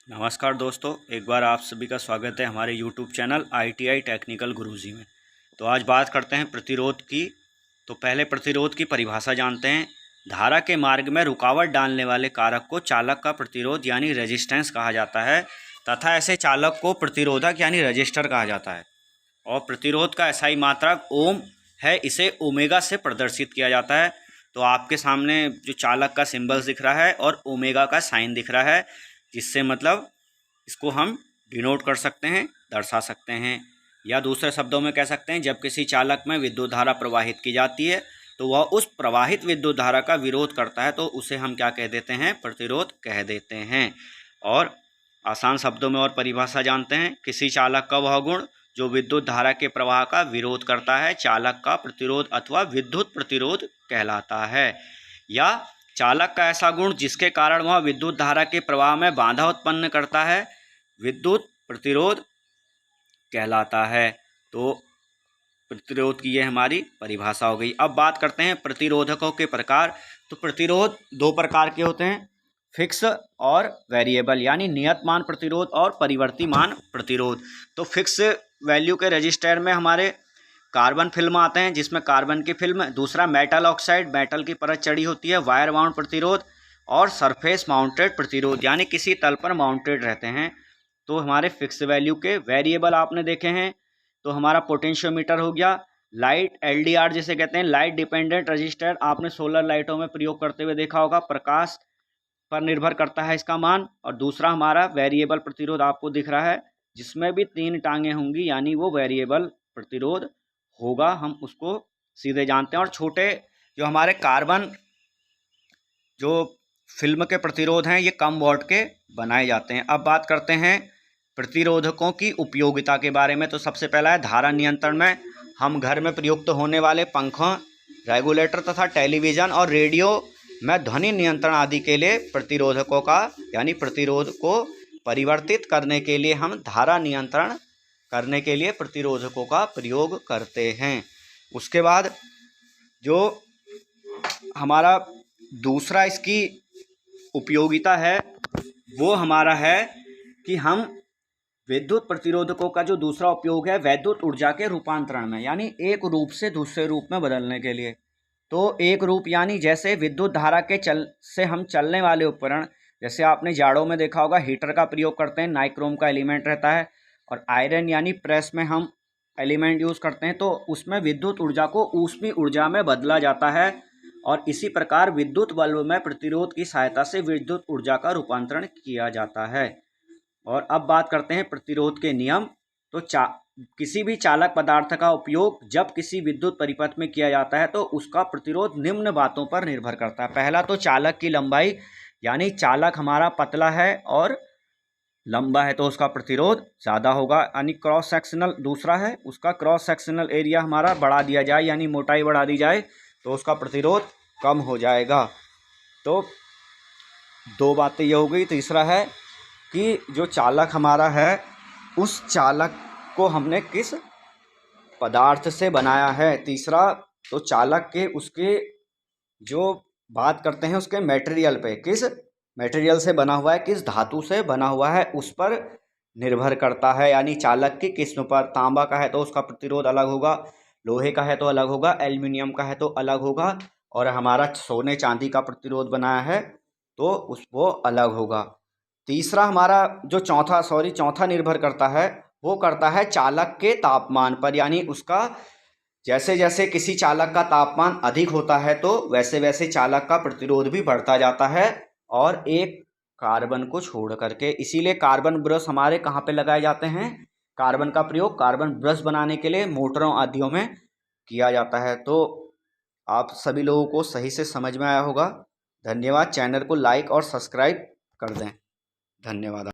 नमस्कार दोस्तों, एक बार आप सभी का स्वागत है हमारे YouTube चैनल ITI टेक्निकल गुरुजी में। तो आज बात करते हैं प्रतिरोध की। तो पहले प्रतिरोध की परिभाषा जानते हैं। धारा के मार्ग में रुकावट डालने वाले कारक को चालक का प्रतिरोध यानी रेजिस्टेंस कहा जाता है तथा ऐसे चालक को प्रतिरोधक यानी रजिस्टर कहा जाता है। और प्रतिरोध का SI मात्रक ओम है, इसे ओमेगा से प्रदर्शित किया जाता है। तो आपके सामने जो चालक का सिंबल्स दिख रहा है और ओमेगा का साइन दिख रहा है, जिससे मतलब इसको हम डिनोट कर सकते हैं, दर्शा सकते हैं। या दूसरे शब्दों में कह सकते हैं, जब किसी चालक में विद्युत धारा प्रवाहित की जाती है तो वह उस प्रवाहित विद्युत धारा का विरोध करता है, तो उसे हम क्या कह देते हैं? प्रतिरोध कह देते हैं। और आसान शब्दों में और परिभाषा जानते हैं। किसी चालक का वह गुण जो विद्युत धारा के प्रवाह का विरोध करता है चालक का प्रतिरोध अथवा विद्युत प्रतिरोध कहलाता है। या चालक का ऐसा गुण जिसके कारण वह विद्युत धारा के प्रवाह में बाधा उत्पन्न करता है विद्युत प्रतिरोध कहलाता है। तो प्रतिरोध की ये हमारी परिभाषा हो गई। अब बात करते हैं प्रतिरोधकों के प्रकार। तो प्रतिरोध दो प्रकार के होते हैं, फिक्स और वेरिएबल, यानी नियत मान प्रतिरोध और परिवर्ती मान प्रतिरोध। तो फिक्स वैल्यू के रजिस्टर में हमारे कार्बन फिल्म आते हैं, जिसमें कार्बन की फिल्म, दूसरा मेटल ऑक्साइड, मेटल की परत चढ़ी होती है, वायर बाउंड प्रतिरोध और सरफेस माउंटेड प्रतिरोध, यानी किसी तल पर माउंटेड रहते हैं। तो हमारे फिक्स वैल्यू के वेरिएबल आपने देखे हैं। तो हमारा पोटेंशियोमीटर हो गया, लाइट LDR जिसे कहते हैं, लाइट डिपेंडेंट रजिस्टर, आपने सोलर लाइटों में प्रयोग करते हुए देखा होगा, प्रकाश पर निर्भर करता है इसका मान। और दूसरा हमारा वेरिएबल प्रतिरोध आपको दिख रहा है, जिसमें भी 3 टांगें होंगी, यानी वो वेरिएबल प्रतिरोध होगा, हम उसको सीधे जानते हैं। और छोटे जो हमारे कार्बन जो फिल्म के प्रतिरोध हैं, ये कम वॉट के बनाए जाते हैं। अब बात करते हैं प्रतिरोधकों की उपयोगिता के बारे में। तो सबसे पहला है धारा नियंत्रण में हम घर में प्रयुक्त होने वाले पंखों, रेगुलेटर तथा टेलीविज़न और रेडियो में ध्वनि नियंत्रण आदि के लिए प्रतिरोधकों का यानी प्रतिरोध को परिवर्तित करने के लिए हम धारा नियंत्रण करने के लिए प्रतिरोधकों का प्रयोग करते हैं। उसके बाद जो हमारा दूसरा इसकी उपयोगिता है वो हमारा है कि हम विद्युत प्रतिरोधकों का जो दूसरा उपयोग है वैद्युत ऊर्जा के रूपांतरण में, यानी एक रूप से दूसरे रूप में बदलने के लिए। तो एक रूप यानी जैसे विद्युत धारा के से हम चलने वाले उपकरण, जैसे आपने जाड़ों में देखा होगा हीटर का प्रयोग करते हैं, नाइक्रोम का एलिमेंट रहता है, और आयरन यानी प्रेस में हम एलिमेंट यूज़ करते हैं, तो उसमें विद्युत ऊर्जा को ऊष्मीय ऊर्जा में बदला जाता है। और इसी प्रकार विद्युत बल्ब में प्रतिरोध की सहायता से विद्युत ऊर्जा का रूपांतरण किया जाता है। और अब बात करते हैं प्रतिरोध के नियम। तो किसी भी चालक पदार्थ का उपयोग जब किसी विद्युत परिपथ में किया जाता है तो उसका प्रतिरोध निम्न बातों पर निर्भर करता है। पहला तो चालक की लंबाई, यानी चालक हमारा पतला है और लंबा है तो उसका प्रतिरोध ज़्यादा होगा, यानी क्रॉस सेक्शनल। दूसरा है उसका क्रॉस सेक्शनल एरिया हमारा बढ़ा दिया जाए, यानी मोटाई बढ़ा दी जाए तो उसका प्रतिरोध कम हो जाएगा। तो दो बातें ये हो गई। तीसरा है कि जो चालक हमारा है उस चालक को हमने किस पदार्थ से बनाया है। तीसरा तो चालक के उसके जो बात करते हैं उसके मटेरियल पे, किस मटेरियल से बना हुआ है, किस धातु से बना हुआ है, उस पर निर्भर करता है, यानी चालक की किस्म पर। तांबा का है तो उसका प्रतिरोध अलग होगा, लोहे का है तो अलग होगा, एल्युमिनियम का है तो अलग होगा, और हमारा सोने चांदी का प्रतिरोध बनाया है तो वो अलग होगा। तीसरा हमारा जो चौथा निर्भर करता है वो करता है चालक के तापमान पर, यानी उसका जैसे जैसे किसी चालक का तापमान अधिक होता है तो वैसे वैसे चालक का प्रतिरोध भी बढ़ता जाता है, और एक कार्बन को छोड़ करके। इसीलिए कार्बन ब्रश हमारे कहाँ पे लगाए जाते हैं? कार्बन का प्रयोग कार्बन ब्रश बनाने के लिए मोटरों आदियों में किया जाता है। तो आप सभी लोगों को सही से समझ में आया होगा। धन्यवाद। चैनल को लाइक और सब्सक्राइब कर दें। धन्यवाद।